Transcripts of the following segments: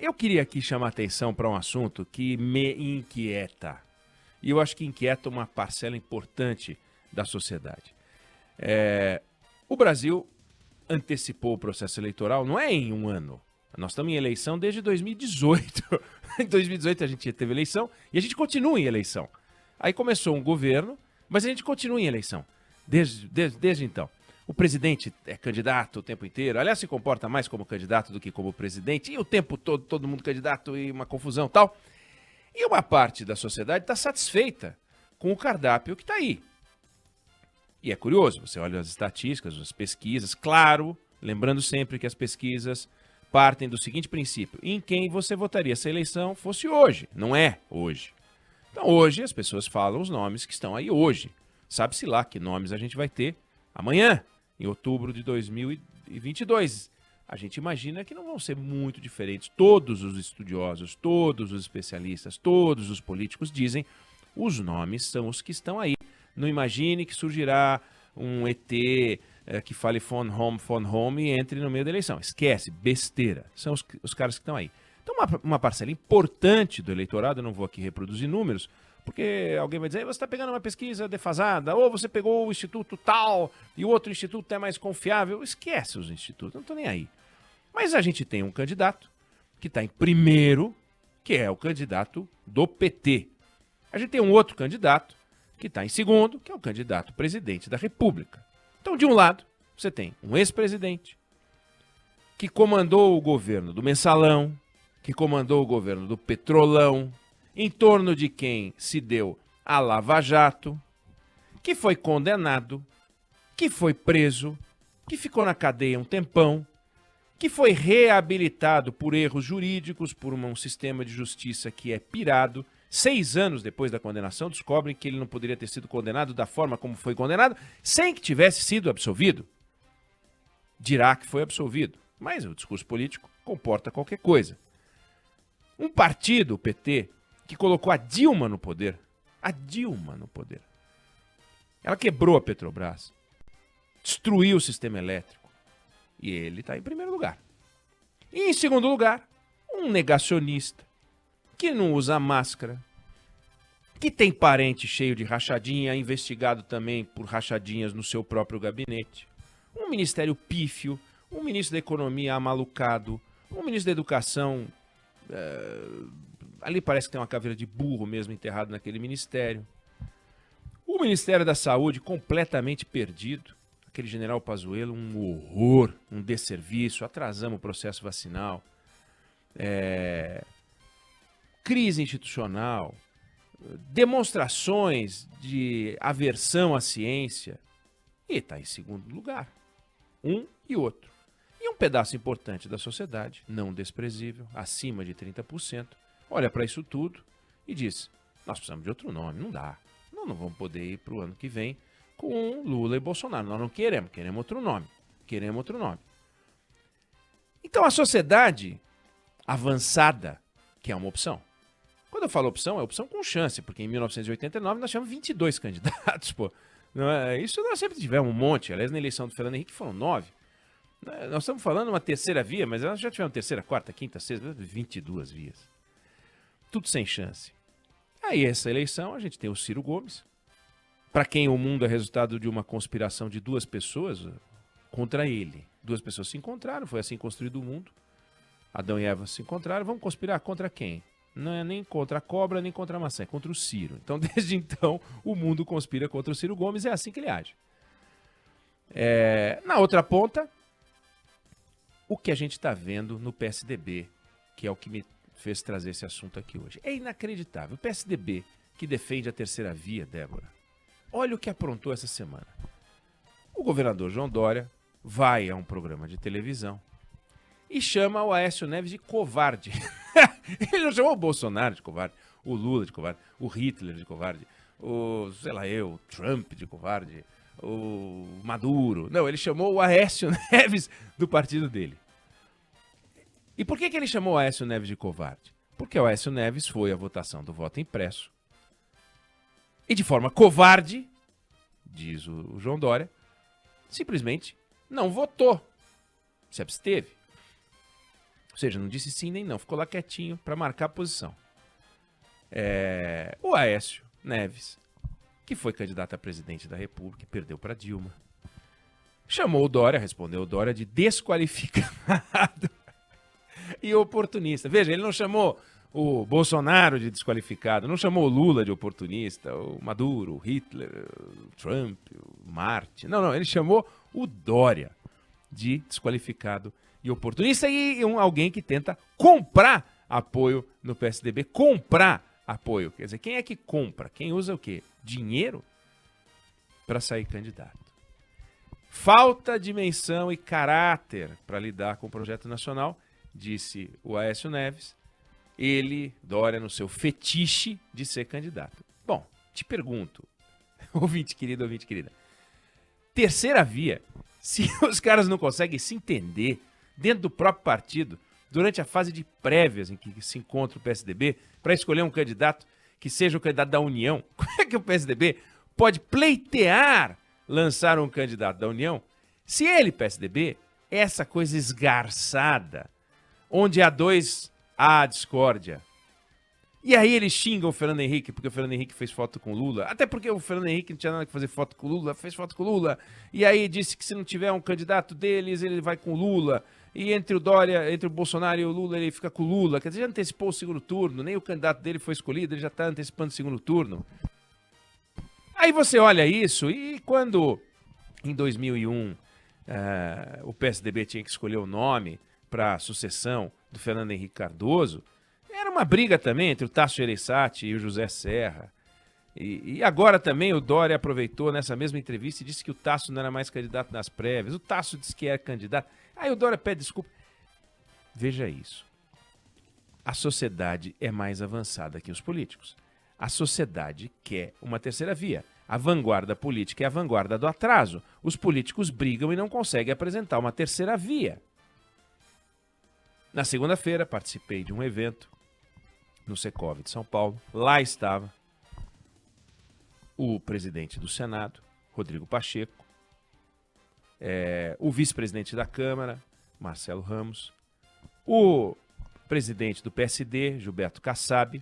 Eu queria aqui chamar a atenção para um assunto que me inquieta. E eu acho que inquieta uma parcela importante da sociedade. O Brasil antecipou o processo eleitoral, não é em um ano. Nós estamos em eleição desde 2018. Em 2018 a gente teve eleição e a gente continua em eleição. Aí começou um governo, mas a gente continua em eleição, desde então. O presidente é candidato o tempo inteiro, aliás, se comporta mais como candidato do que como presidente, e o tempo todo mundo candidato e uma confusão e tal. E uma parte da sociedade está satisfeita com o cardápio que está aí. E é curioso, você olha as estatísticas, as pesquisas, claro, lembrando sempre que as pesquisas partem do seguinte princípio: em quem você votaria se a eleição fosse hoje, não é hoje. Então hoje as pessoas falam os nomes que estão aí hoje. Sabe-se lá que nomes a gente vai ter amanhã, em outubro de 2022. A gente imagina que não vão ser muito diferentes. Todos os estudiosos, todos os especialistas, todos os políticos dizem os nomes são os que estão aí. Não imagine que surgirá um ET que fale phone home e entre no meio da eleição. Esquece, besteira. São os caras que estão aí. Então uma parcela importante do eleitorado, eu não vou aqui reproduzir números, porque alguém vai dizer, você está pegando uma pesquisa defasada, ou você pegou o instituto tal e o outro instituto é mais confiável. Esquece os institutos, não estou nem aí. Mas a gente tem um candidato que está em primeiro, que é o candidato do PT. A gente tem um outro candidato que está em segundo, que é o candidato presidente da República. Então, de um lado, você tem um ex-presidente que comandou o governo do Mensalão, que comandou o governo do Petrolão, em torno de quem se deu a Lava Jato, que foi condenado, que foi preso, que ficou na cadeia um tempão, que foi reabilitado por erros jurídicos, por um sistema de justiça que é pirado. 6 anos depois da condenação, descobrem que ele não poderia ter sido condenado da forma como foi condenado, sem que tivesse sido absolvido. Dirá que foi absolvido, mas o discurso político comporta qualquer coisa. Um partido, o PT, que colocou a Dilma no poder. Ela quebrou a Petrobras, destruiu o sistema elétrico, e ele está em primeiro lugar. E em segundo lugar, um negacionista, que não usa máscara, que tem parente cheio de rachadinha, investigado também por rachadinhas no seu próprio gabinete, um ministério pífio, um ministro da economia amalucado, um ministro da educação... ali parece que tem uma caveira de burro mesmo enterrado naquele ministério. O Ministério da Saúde completamente perdido. Aquele general Pazuello, um horror, um desserviço, atrasamos o processo vacinal. Crise institucional, demonstrações de aversão à ciência. E está em segundo lugar. Um e outro. E um pedaço importante da sociedade, não desprezível, acima de 30%, olha para isso tudo e diz, nós precisamos de outro nome, não dá. Não vamos poder ir para o ano que vem com Lula e Bolsonaro. Nós não queremos outro nome. Então a sociedade avançada quer uma opção. Quando eu falo opção, é opção com chance, porque em 1989 nós tínhamos 22 candidatos, pô. Não é, isso nós sempre tivemos um monte. Aliás, na eleição do Fernando Henrique foram 9. Nós estamos falando uma terceira via, mas nós já tivemos terceira, quarta, quinta, sexta, 22 vias. Tudo sem chance. Aí essa eleição a gente tem o Ciro Gomes, para quem o mundo é resultado de uma conspiração de 2 pessoas contra ele. 2 pessoas se encontraram, foi assim construído o mundo. Adão e Eva se encontraram, vamos conspirar contra quem? Não é nem contra a cobra, nem contra a maçã, é contra o Ciro. Então, desde então, o mundo conspira contra o Ciro Gomes, é assim que ele age. Na outra ponta, o que a gente está vendo no PSDB, que é o que me fez trazer esse assunto aqui hoje. É inacreditável. O PSDB, que defende a terceira via, Débora, olha o que aprontou essa semana. O governador João Dória vai a um programa de televisão e chama o Aécio Neves de covarde. Ele já chamou o Bolsonaro de covarde, o Lula de covarde, o Hitler de covarde, o Trump de covarde, o Maduro. Não, ele chamou o Aécio Neves do partido dele. E por que ele chamou o Aécio Neves de covarde? Porque o Aécio Neves foi à votação do voto impresso e de forma covarde, diz o João Dória, simplesmente não votou, se absteve. Ou seja, não disse sim nem não, ficou lá quietinho para marcar a posição. O Aécio Neves, que foi candidato a presidente da República, perdeu para Dilma. Chamou o Dória, respondeu o Dória de desqualificado e oportunista. Veja, ele não chamou o Bolsonaro de desqualificado, não chamou o Lula de oportunista, o Maduro, o Hitler, o Trump, o Marte. Não, ele chamou o Dória de desqualificado e oportunista e alguém que tenta comprar apoio no PSDB. Comprar apoio. Quer dizer, quem é que compra? Quem usa o quê? Dinheiro para sair candidato. Falta dimensão e caráter para lidar com o projeto nacional, disse o Aécio Neves. Ele, Dória, no seu fetiche de ser candidato. Bom, te pergunto, ouvinte querido, ouvinte querida, terceira via, se os caras não conseguem se entender dentro do próprio partido, durante a fase de prévias em que se encontra o PSDB, para escolher um candidato que seja o candidato da União, como é que o PSDB pode pleitear lançar um candidato da União, se ele, PSDB, é essa coisa esgarçada, onde há discórdia. E aí ele xinga o Fernando Henrique, porque o Fernando Henrique fez foto com o Lula, até porque o Fernando Henrique não tinha nada que fazer foto com o Lula, fez foto com o Lula, e aí disse que se não tiver um candidato deles, ele vai com o Lula, e entre o Dória, entre o Bolsonaro e o Lula, ele fica com o Lula, quer dizer, já antecipou o segundo turno, nem o candidato dele foi escolhido, ele já está antecipando o segundo turno. Aí você olha isso, e quando em 2001 o PSDB tinha que escolher o nome para a sucessão do Fernando Henrique Cardoso, era uma briga também entre o Tasso Gereissati e o José Serra. E agora também o Dória aproveitou nessa mesma entrevista e disse que o Tasso não era mais candidato nas prévias. O Tasso disse que era candidato. Aí o Dória pede desculpa. Veja isso. A sociedade é mais avançada que os políticos. A sociedade quer uma terceira via. A vanguarda política é a vanguarda do atraso. Os políticos brigam e não conseguem apresentar uma terceira via. Na segunda-feira, participei de um evento no Secov de São Paulo. Lá estava o presidente do Senado, Rodrigo Pacheco, o vice-presidente da Câmara, Marcelo Ramos, o presidente do PSD, Gilberto Kassab,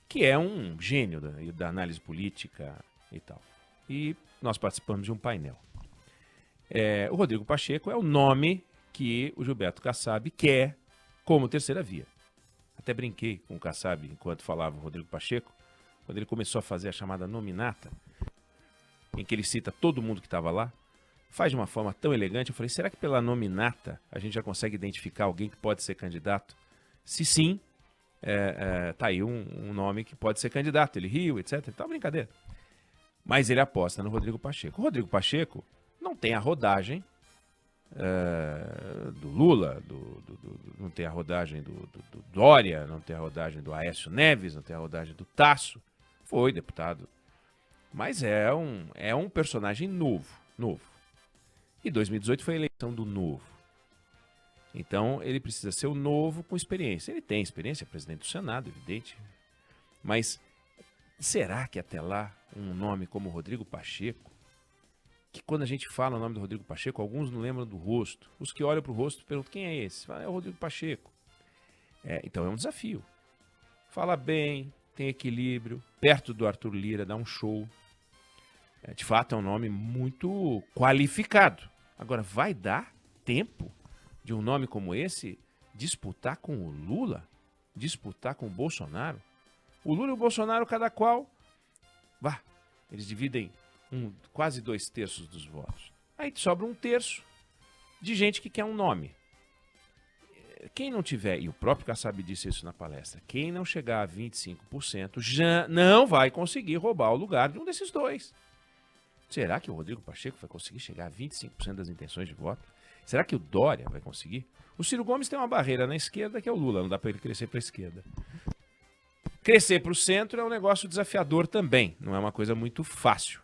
que é um gênio da análise política e tal. E nós participamos de um painel. O Rodrigo Pacheco é o nome que o Gilberto Kassab quer como terceira via. Até brinquei com o Kassab enquanto falava o Rodrigo Pacheco, quando ele começou a fazer a chamada nominata, em que ele cita todo mundo que estava lá, faz de uma forma tão elegante. Eu falei, será que pela nominata a gente já consegue identificar alguém que pode ser candidato? Se sim, tá aí um nome que pode ser candidato. Ele riu, etc. Então, brincadeira. Mas ele aposta no Rodrigo Pacheco. O Rodrigo Pacheco não tem a rodagem do Lula, não tem a rodagem do Dória, não tem a rodagem do Aécio Neves, não tem a rodagem do Tasso. Foi deputado. Mas é um personagem novo. E 2018 foi a eleição do novo. Então ele precisa ser o novo com experiência. Ele tem experiência, é presidente do Senado, evidente. Mas será que até lá um nome como Rodrigo Pacheco, que quando a gente fala o nome do Rodrigo Pacheco, alguns não lembram do rosto. Os que olham para o rosto perguntam, quem é esse? Fala, é o Rodrigo Pacheco. Então é um desafio. Fala bem, tem equilíbrio, perto do Arthur Lira, dá um show. De fato, é um nome muito qualificado. Agora, vai dar tempo de um nome como esse disputar com o Lula? Disputar com o Bolsonaro? O Lula e o Bolsonaro, cada qual, eles dividem quase 2/3 dos votos. Aí sobra 1/3 de gente que quer um nome. Quem não tiver, e o próprio Kassab disse isso na palestra, quem não chegar a 25% já não vai conseguir roubar o lugar de um desses dois. Será que o Rodrigo Pacheco vai conseguir chegar a 25% das intenções de voto? Será que o Dória vai conseguir? O Ciro Gomes tem uma barreira na esquerda que é o Lula, não dá para ele crescer para a esquerda. Crescer para o centro é um negócio desafiador também, não é uma coisa muito fácil.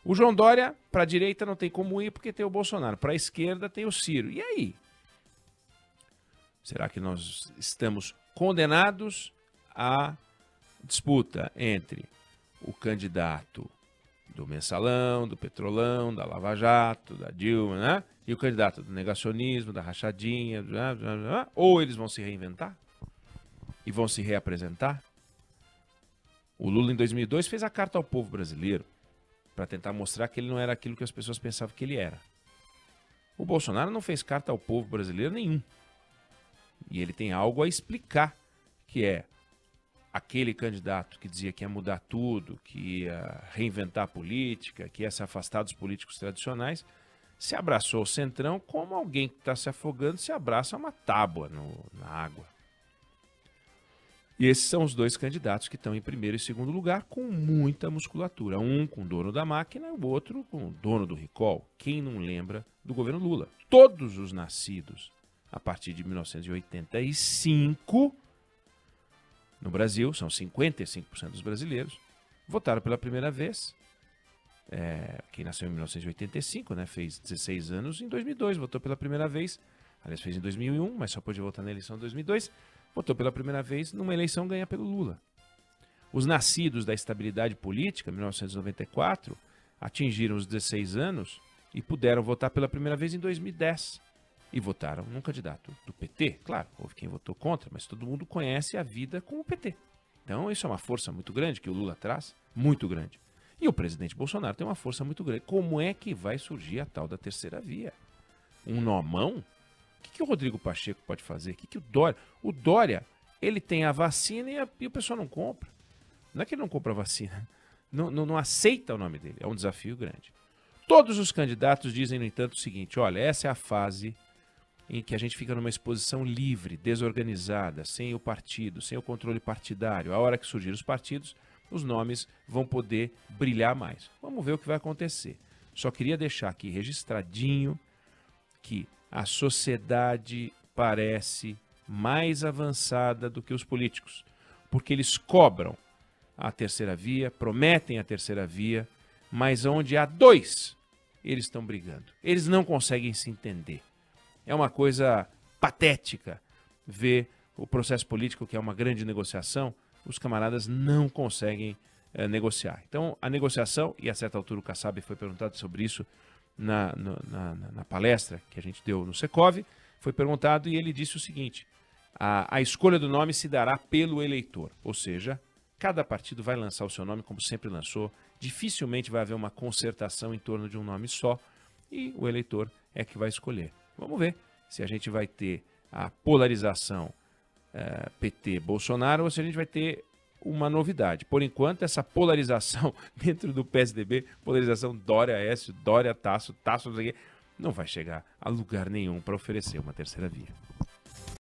O João Dória, para a direita, não tem como ir porque tem o Bolsonaro. Para a esquerda tem o Ciro. E aí? Será que nós estamos condenados à disputa entre o candidato do Mensalão, do Petrolão, da Lava Jato, da Dilma, né? E o candidato do negacionismo, da rachadinha, ou eles vão se reinventar e vão se reapresentar. O Lula, em 2002, fez a carta ao povo brasileiro para tentar mostrar que ele não era aquilo que as pessoas pensavam que ele era. O Bolsonaro não fez carta ao povo brasileiro nenhum. E ele tem algo a explicar, que é aquele candidato que dizia que ia mudar tudo, que ia reinventar a política, que ia se afastar dos políticos tradicionais, se abraçou ao centrão como alguém que está se afogando se abraça a uma tábua na água. E esses são os dois candidatos que estão em primeiro e segundo lugar com muita musculatura. Um com o dono da máquina, o outro com o dono do recall. Quem não lembra do governo Lula? Todos os nascidos a partir de 1985 no Brasil, são 55% dos brasileiros, votaram pela primeira vez. Quem nasceu em 1985, né, fez 16 anos em 2002, votou pela primeira vez. Aliás, fez em 2001, mas só pôde votar na eleição de 2002. Votou pela primeira vez numa eleição ganha pelo Lula. Os nascidos da estabilidade política, 1994, atingiram os 16 anos e puderam votar pela primeira vez em 2010. E votaram num candidato do PT. Claro, houve quem votou contra, mas todo mundo conhece a vida com o PT. Então, isso é uma força muito grande que o Lula traz, muito grande. E o presidente Bolsonaro tem uma força muito grande. Como é que vai surgir a tal da terceira via? Um nomão? O que o Rodrigo Pacheco pode fazer? O que o Dória... O Dória, ele tem a vacina e o pessoal não compra. Não é que ele não compra a vacina. Não aceita o nome dele. É um desafio grande. Todos os candidatos dizem, no entanto, o seguinte: olha, essa é a fase em que a gente fica numa exposição livre, desorganizada, sem o partido, sem o controle partidário. A hora que surgirem os partidos, os nomes vão poder brilhar mais. Vamos ver o que vai acontecer. Só queria deixar aqui registradinho que a sociedade parece mais avançada do que os políticos, porque eles cobram a terceira via, prometem a terceira via, mas onde há dois, eles estão brigando. Eles não conseguem se entender. É uma coisa patética ver o processo político, que é uma grande negociação, os camaradas não conseguem negociar. Então, a negociação, e a certa altura o Kassab foi perguntado sobre isso na palestra que a gente deu no Secov, foi perguntado e ele disse o seguinte: a escolha do nome se dará pelo eleitor, ou seja, cada partido vai lançar o seu nome como sempre lançou, dificilmente vai haver uma concertação em torno de um nome só e o eleitor é que vai escolher. Vamos ver se a gente vai ter a polarização PT-Bolsonaro ou se a gente vai ter uma novidade. Por enquanto, essa polarização dentro do PSDB, polarização Dória-Aécio, Dória-Tasso, Tasso, não vai chegar a lugar nenhum para oferecer uma terceira via.